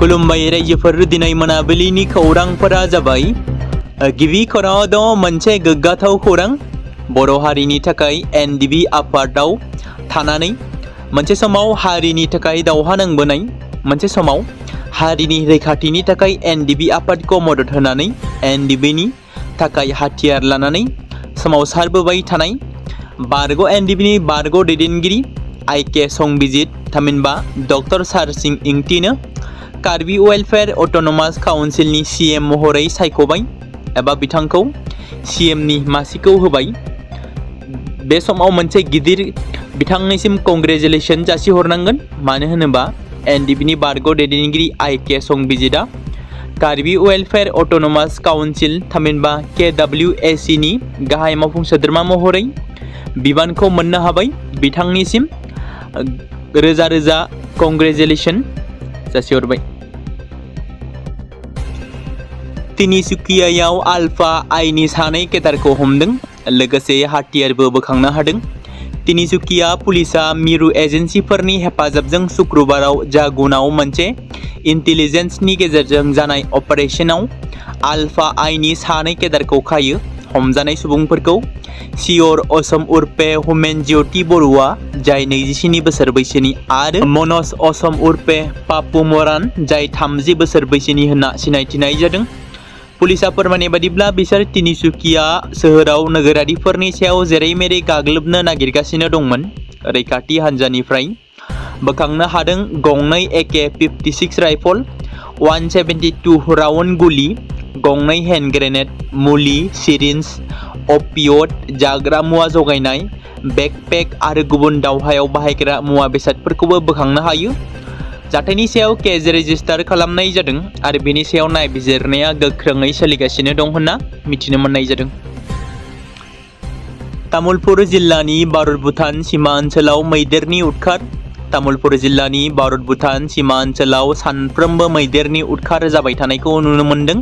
खुलुमबाय रायजोफोर दिनै मोनाबिलिनि खौरांफोरा जाबाय गिबि खौराङाव दं मोनसे गोग्गाथाव खौरां बर' हारिनि थाखाय एनडिबि आफादाव थानानै मोनसे समाव हारिनि थाखाय दावहा नांबोनाय मोनसे समाव हारिनि रैखाथिनि थाखाय एनडिबि आफादखौ मदद होनानै एनडिबिनि थाखाय हाथियार लानानै सोमावसारबोबाय थानाय बारग' एनडिबिनि बारग' दैदेनगिरि आइके संबिजित थामहिनबा डक्टर सार सिं इंतिनो कार्बि वेलफेयार अट'नमास काउन्सिलनि सीएम महरै सायख'बाय एबा बिथांखौ सीएमनि मासिखौ होबाय। बे समाव मोनसे गिदिर बिथांनिसिम कंग्रेचुलेसन जासिहरनांगोन, मानो होनोबा एनडिबिनि बारग' दैदेनगिरि आइके संबिजितआ कार्बि वेलफेयार अट'नमास काउन्सिल थामहिनबा KWAC नि गाहाय मावफुं सोद्रोमा महरै बिबानखौ मोननो हाबाय। बिथांनिसिम रोजा रोजा कंग्रेचुलेसन जासिहरबाय। तिनिसुकियायाव आल्फा आइनि सानै केडारखौ हमदों, लोगोसे हाथियारबो बोखांनो हादों। तिनिसुकिया पुलिसा मिरु एजेन्सिफोरनि हेफाजाबजों शुक्रबाराव जागुनाव मोनसे इन्टेलिजेन्सनि गेजेरजों जानाय अपारेशनाव आल्फा आइनि सानै केडारखौ खायो। हमजानाय सुबुंफोरखौ सियर असम उर्फे हुमेन ज्योति बरुवा जाय 27 बोसोर बैसोनि आरो मनज असम उर्फे पापु मरान जाय 30 बोसोर बैसोनि होनना सिनायथिनाय जादों। पुलिसा फोरमायनाय बादिब्ला बिसोर तिनिसुकिया सोहोराव नोगोरारिफोरनि सायाव जेरै-मेरै गाग्लोबनो नागिरगासिनो दंमोन। रैखाथि हान्जानिफ्राय बोखांनो हादों गंनै AK-56 राइफल, 172 राउन्ड गुलि, गंनै हेन्ड ग्रेनेड, मुलि, सिरिन्ज, अपियड जाग्रा मुवा जगायनाय, बेकपेक आरो गुबुन दावहायाव बाहायग्रा मुवा बेसादफोरखौबो बोखांनो हायो। जाथायनि सायाव केस रेजिस्टार खालामनाय जादों आरो बेनि सायाव नायबिजिरनाया गोख्रोङै सोलिगासिनो दं होनना मिथिनो मोननाय जादों। तामुलपुर जिल्लानि भारत-भुटान सीमा ओनसोलाव मैदेरनि उदखार। तामुलपुर जिल्लानि भारत-भुटान सीमा ओनसोलाव सानफ्रोमबो मैदेरनि उदखार जाबाय थानायखौ नुनो मोन्दों।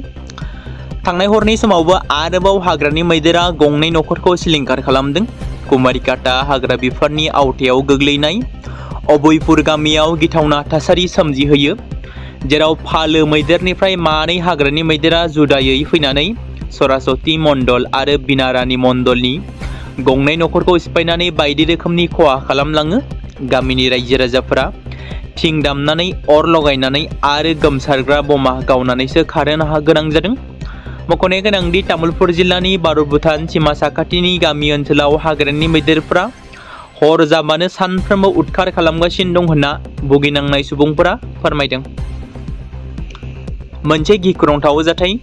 थांनाय हरनि समावबो आरोबाव हाग्रानि मैदेरा गंनै नखरखौ सिलिंखार खालामदों। कुमारिकाटा हाग्रा बिफाननि आवथायाव गोग्लैनाय अभयपुर गामियाव गिथावना थासारि सोमजिहोयो, जेराव फालो मैदेरनिफ्राय मानै हाग्रानि मैदेरा जुदायै फैनानै सरासति मण्डल आरो बिनारानि मण्डलनि गंनै नखरखौ सिफायनानै बायदि रोखोमनि खहा खालामलाङो। गामिनि रायजो राजाफोरा थिं दामनानै अर लगायनानै आरो गोमसारग्रा बमा गावनानैसो खारनो गोनां जादों। मख'नो गोनांदि तामुलपुर जिल्लानि भारत-भुटान सीमा साखाथिनि गामि ओनसोलाव हाग्रानि मैदेरफोरा हर जाबानो सानफ्रोमबो उदखार खालामगासिनो दं होनना भुगिनांनाय सुबुंफोरा फोरमायदों। मोनसे गिख्रंथाव जाथाय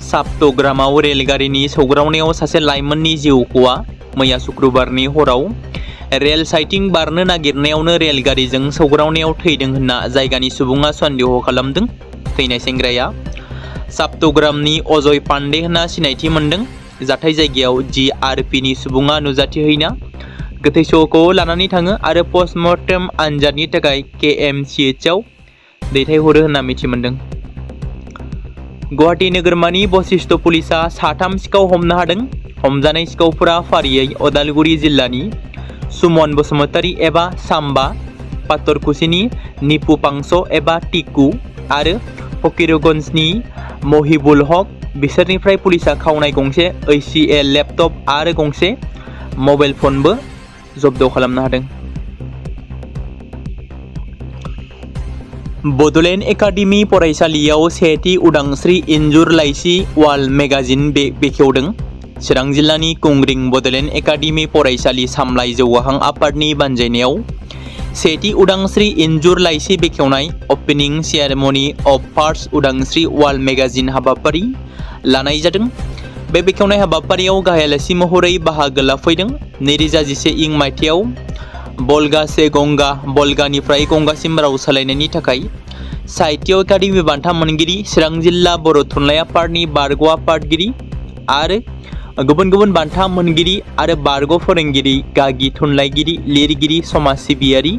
साप्तग्रामाव रेलगारिनि सौग्रावनायाव सासे लाइमोननि जिउ खहा। मैया शुक्रबारनि हराव रेल साइटिं बारनो नागिरनायावनो रेलगारिजों सौग्रावनायाव थैदों होनना जायगानि सुबुङा सन्देह खालामदों। थैनाय सेंग्राया साप्तग्रामनि अजय पान्डे होनना सिनायथि मोन्दों। जाथाय जायगायाव GRP नि सुबुङा नुजाथिहैना गोथै सहखौ लानानै थाङो आरो पस्टमर्टेम आनजादनि थाखाय KMCH आव दैथायहरो होनना मिथिमोनदों। गुवाहाटी नोगोरमानि बशिष्ट पुलिसा 3 सिखाव हमनो हादों। हमजानाय सिखावफोरा फारियै अदालगुरि जिल्लानि सुमन बसुमतारी एबा साम्बा, पातरकुसिनि निपु पांस एबा टिकु आरो फकीरगंजनि महिबुल हक। बिसोरनिफ्राय पुलिसा खावनाय गंसे HCL लेपटप आरो गंसे मबाइल फनबो जब्द खालामनो हादों। बड'लेण्ड एकाडेमि फरायसालियाव सेथि उदांस्रि इन्जुर लाइसि वाल मेगाजिन बेखेवदों। चिरां जिल्लानि कुंग्रिं बड'लेण्ड एकाडेमि फरायसालि सामलाय जौगाखां आफादनि बानजायनायाव सेथि उदांस्रि इन्जुर लाइसि बेखेवनाय अपेनिं सेरेमनि अफ फार्स्ट उदांस्रि वाल मेगाजिन हाबाफारि लानाय जादों। बे बेखेवनाय हाबाफारियाव गाहाय आलासि महरै बाहागो लाफैदों। 2011 मायथाइयाव बल्गा से गंगा बल्गानिफ्राय गंगासिम राव सोलायनायनि थाखाय साहित्य एकाडेमि बान्था मोनगिरि, चिरां जिल्ला बर' थुनलाइ आफादनि बारग' आफादगिरि आरो गुबुन गुबुन बान्था मोनगिरि आरो बारग' फोरोंगिरि, गागि थुनलाइगिरि, लिरगिरि, समाज सिबियारि,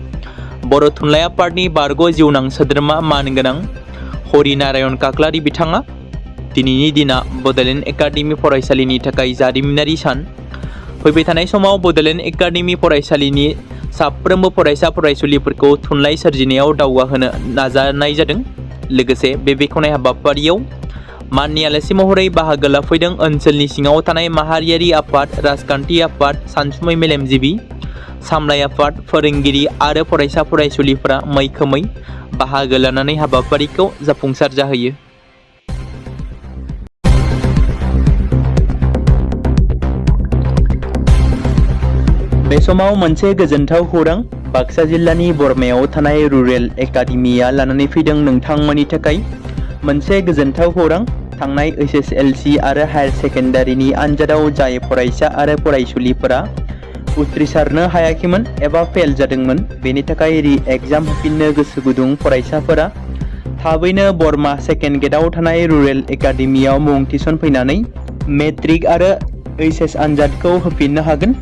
बर' थुनलाइ आफादनि बारग' जिउनां सोद्रोमा मानगोनां हरिनारायण काक्लारि बिथाङा दिनैनि दिना बड'लेण्ड एकाडेमि फरायसालिनि थाखाय जारिमिनारि सान। फैबाय थानाय समाव बड'लेण्ड एकाडेमि फरायसालिनि साफ्रोमबो फरायसा फरायसुलिफोरखौ थुनलाइ सोरजिनायाव दावगाहोनो नाजानाय जादों। लोगोसे बे बेखेवनाय हाबाफारियाव माननि आलासि महरै बाहागो लाफैदों ओनसोलनि सिङाव थानाय माहारियारि आफाद, राजखान्थि आफाद, सानसुमै मेलेमजिबि, सामलाय आफाद, फोरोंगिरि आरो फरायसा फरायसुलिफोरा मैखोमै बाहागो लानानै हाबाफारिखौ जाफुंसार जाहोयो। बे समाव मोनसे गोजोनथाव खौरां बाक्सा जिल्लानि बरमायाव थानाय रुरेल एकाडेमिया लानानै फैदों नोंथांमोननि थाखाय मोनसे गोजोनथाव खौरां। थांनाय एसएसएलसि आरो हायार सेकेन्डारिनि आनजादाव जाय फरायसा आरो फरायसुलिफोरा उथ्रिसारनो हायाखैमोन एबा फेल जादोंमोन, बेनि थाखाय रि एग्जाम होफिननो गोसो गुदुं फरायसाफोरा थाबैनो बरमा सेकेन्ड गेटआव थानाय रुरेल एकाडेमियाव मुं थिसनफैनानै मेट्रिक आरो एचएस आनजादखौ होफिननो हागोन।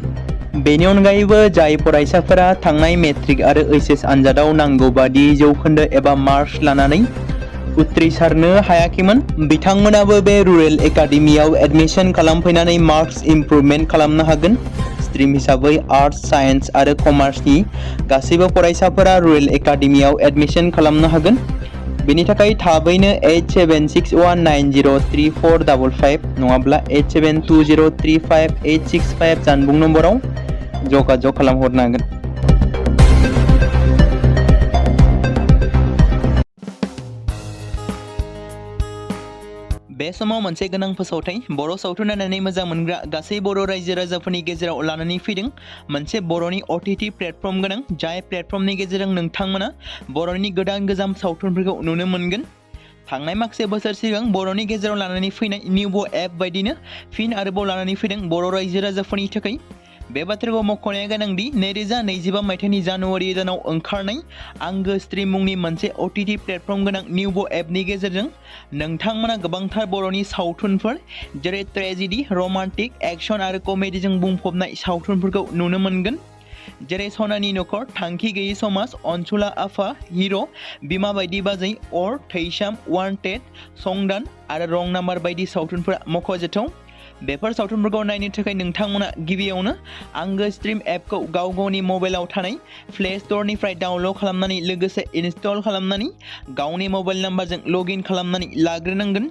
बेनि अनगायैबो जाय फरायसाफोरा थांनाय मेट्रिक आरो एचएस आनजादाव नांगौ बादि जौखोन्दो एबा मार्क्स लानानै उथ्रिसारनो हायाखैमोन, बिथांमोनाबो बे रुरेल एकाडेमियाव एडमिशन खालामफैनानै मार्क्स इमप्रुभमेन्ट खालामनो हागोन। स्ट्रिम हिसाबै आर्ट्स, साइन्स आरो कमार्सनि गासैबो फरायसाफोरा रुरेल एकाडेमियाव एडमिशन खालामनो हागोन। बेनि थाखाय थाबैनो 8761903455 नङाब्ला 87203585 जानबुं नम्बराव जगाजग खालामहरनो हागोन। बे समाव मोनसे गोनां फोसावथाय बर' सावथुन नायनानै मोजां मोनग्रा गासै बर' रायजो राजाफोरनि गेजेराव लानानै फैदों मोनसे बर'नि OTT प्लेटफर्म गोनां, जाय प्लेटफर्मनि गेजेरजों नोंथांमोना बर'नि गोदान गोजाम सावथुनफोरखौ नुनो मोनगोन। थांनाय माखासे बोसोर सिगां बर'नि गेजेराव लानानै फैनाय निउबो एप बायदिनो फिन आरोबाव लानानै फैदों बर' रायजो राजाफोरनि थाखाय। बे बाथ्राखौ मख'नाया गोनांदि 2025 मायथाइनि जानुवारि दानाव ओंखारनाय आंगो स्ट्रिम मुंनि मोनसे OTT प्लेटफर्म गोनां निउबो एपनि गेजेरजों नोंथांमोना गोबांथार बर'नि सावथुनफोर जेरै ट्रेजेडि, रमान्टिक, एक्शन आरो कमेडिजों बुंफबनाय सावथुनफोरखौ नुनो मोनगोन। जेरै सनानि नखर, थांखि गैयै समाज, अनसुला आफा, हिर', बिमा बायदि बाजै, अर, थैसाम, वान्टेड, संदान आरो रं नाम्बार बायदि सावथुनफोरा मख'जाथाव। बेफोर सावथुनफोरखौ नायनो थाखाय नोंथांमोना गिबियावनो आंगो स्ट्रिम एपखौ गाव गावनि मबाइलाव थानाय प्ले स्ट'रनिफ्राय डाउनल'ड खालामनानै लोगोसे इनस्टल खालामनानै गावनि मबाइल नाम्बारजों लगइन खालामनानै लाग्रोनांगोन।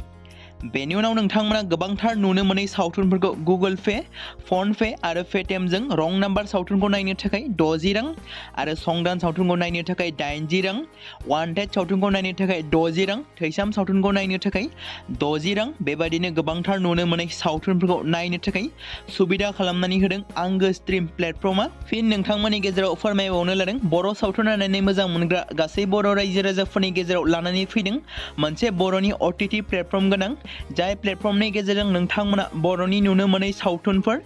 बेनि उनाव नोंथांमोना गोबांथार नुनो मोनै सावथुनफोरखौ गुगोल पे, फन पे आरो पेटिएमजों रं नाम्बार सावथुनखौ नायनो थाखाय 60 रां आरो संदान सावथुनखौ नायनो थाखाय 80 रां, वान्टेड सावथुनखौ नायनो थाखाय 60 रां, थैसाम सावथुनखौ नायनो थाखाय 60 रां, बेबायदिनो गोबांथार नुनो मोनै सावथुनफोरखौ नायनो थाखाय सुबिदा खालामनानै होदों आंगो स्ट्रिम प्लेटफर्मा। फिन नोंथांमोननि गेजेराव फोरमायबावनो लादों बर' सावथुन नायनानै मोजां मोनग्रा गासै बर' रायजो राजाफोरनि गेजेराव लानानै फैदों मोनसे बर'नि OTT प्लेटफर्म गोनां, जाय प्लेटफर्मनि गेजेरजों नोंथांमोना बर'नि नुनो मोनै सावथुनफोर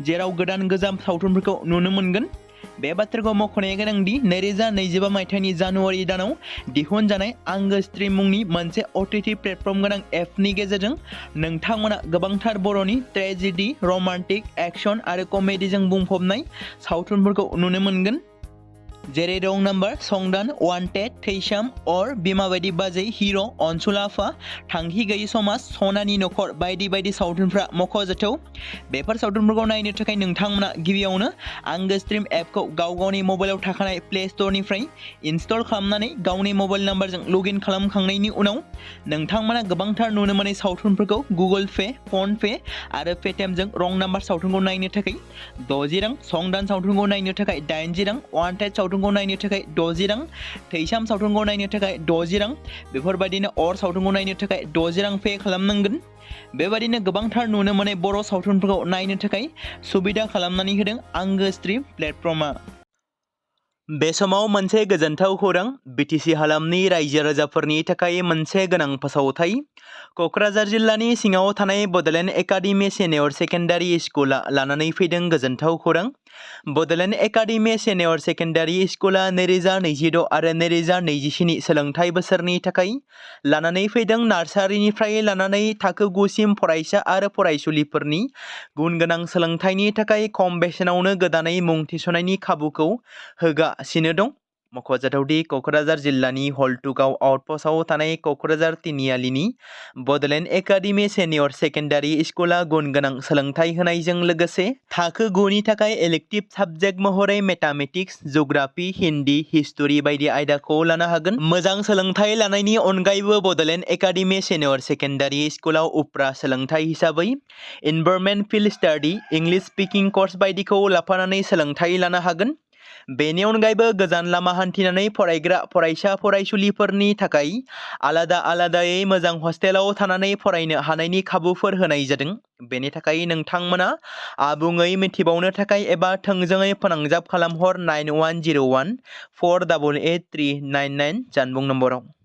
जेराव गोदान गोजाम सावथुनफोरखौ नुनो मोनगोन। बे बाथ्राखौ मख'नाया गोनांदि 2025 मायथाइनि जानुवारि दानाव दिहुनजानाय आंगो स्ट्रिम मुंनि मोनसे OTT प्लेटफर्म गोनां एपनि गेजेरजों नोंथांमोना गोबांथार बर'नि ट्रेजेडि, रमान्टिक, एक्शन आरो कमेडिजों बुंफबनाय सावथुनफोरखौ नुनो मोनगोन। जेरै रं नाम्बार, संदान, वान्टेड, थैसाम, अर, बिमा बायदि बाजै, हिर', अनसुला आफा, थांखि गैयै समाज, सनानि नखर बायदि बायदि सावथुनफ्रा मख'जाथाव। बेफोर सावथुनफोरखौ नायनो थाखाय नोंथांमोना गिबियावनो आंगो स्ट्रिम एपखौ गाव गावनि मबाइलाव थाखानाय प्ले स्ट'रनिफ्राय इनस्टल खालामनानै गावनि मबाइल नाम्बारजों लगइन खालामखांनायनि उनाव नोंथांमोना गोबांथार नुनो मोनै सावथुनफोरखौ गुगोल पे, फन पे आरो पेटिएमजों रं नाम्बार सावथुनखौ नायनो थाखाय 60 रां, संदान सावथुनखौ नायनो थाखाय 80 रां, वान्टेड सावथुनखौ नायनो थाखाय 60 रां, थैसाम सावथुनखौ नायनो थाखाय 60 रां, बेफोरबायदिनो अर सावथुनखौ नायनो थाखाय 60 रां पे खालामनांगोन। बेबायदिनो गोबांथार नुनो मोनै बर' सावथुनफोरखौ नायनो थाखाय सुबिदा खालामनानै होदों आंगो स्ट्रिम प्लेटफर्मा। बे समाव मोनसे गोजोनथाव खौरां BTC हालामनि रायजो राजाफोरनि थाखाय मोनसे गोनां फोसावथाय। क'क्राझार जिल्लानि सिङाव थानाय बड'लेण्ड एकाडेमि सिनियर सेकेन्डारि स्कुला लानानै फैदों गोजोनथाव खौरां। बड'लेण्ड एकाडेमि सिनियर सेकेन्डारि स्कुला 2026 आरो 2027 सोलोंथाइ बोसोरनि थाखाय लानानै फैदों नार्सारिनिफ्राय लानानै थाखो 9 सिम फरायसा आरो फरायसुलिफोरनि गुन गोनां सोलोंथाइनि थाखाय खम बेसेनावनो गोदानै मुं थिसननायनि खाबुखौ होगासिनो दं। मख'जाथावदि क'क्राझार जिल्लानि हल्टुगाव आउटपस्टआव थानाय क'क्राझार तिनिआलिनि बड'लेण्ड एकाडेमि सेनियर सेकेन्डारि स्कुला गुन गोनां सोलोंथाइ होनायजों लोगोसे थाखो 9 नि थाखाय इलेक्टिभ साबजेक्ट महरै मेथामेटिक्स, जिअ'ग्राफि, हिन्दी, हिस्टरि बायदि आयदाखौ लानो हागोन। मोजां सोलोंथाइ लानायनि अनगायैबो बड'लेण्ड एकाडेमि सेनियर सेकेन्डारि स्कुलाव उफ्रा सोलोंथाइ हिसाबै environment field study, English speaking course बायदिखौ लाफानानै सोलोंथाइ लानो हागोन। बेनि अनगायैबो गोजान लामा हान्थिनानै फरायग्रा फरायसा फरायसुलिफोरनि थाखाय आलादा आलादायै मोजां हस्टेलाव थानानै फरायनो हानायनि खाबुफोर होनाय जादों। बेनि थाखाय नोंथांमोना आबुङै मिथिबावनो थाखाय एबा थोंजोङै फोनांजाब खालामहर 9101 488 399 जानबुं नम्बराव।